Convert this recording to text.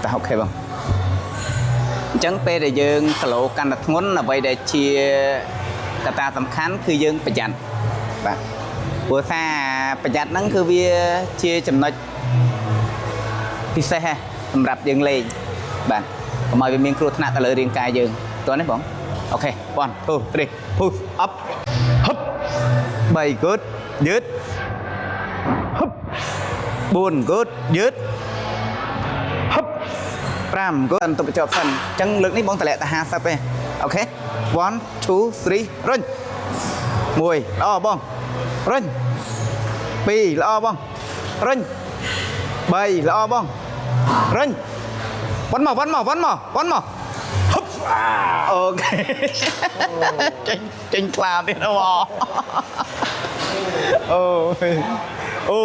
ta ok không chẳng pe để dương cả lộ căn đặt ngón là vậy để chia cả ta tầm khánคือdươngประหยัดបាទព្រោះថាប្រหยัดហ្នឹងគឺវាជាចំណុចពិសេសសម្រាប់យើងលេងបាទកុំឲ្យវាមានគ្រោះថ្នាក់ទៅលើរាងកាយយើងតោះនេះបងអូខេ1 2 3 push up ហឹប3 good យឺតហឹប4 good យឺតហឹប5 good ទៅបញ្ចប់សិនអញ្ចឹងលើកនេះបងតម្លាក់តែ50ទេអូខេ1 2 3រុញ1ល្អបងរុញ2ល្អបងរុញ3ល្អបងរុញវ៉ាន់មកហឹបអូខេចេញខ្លាទៀតអូអូ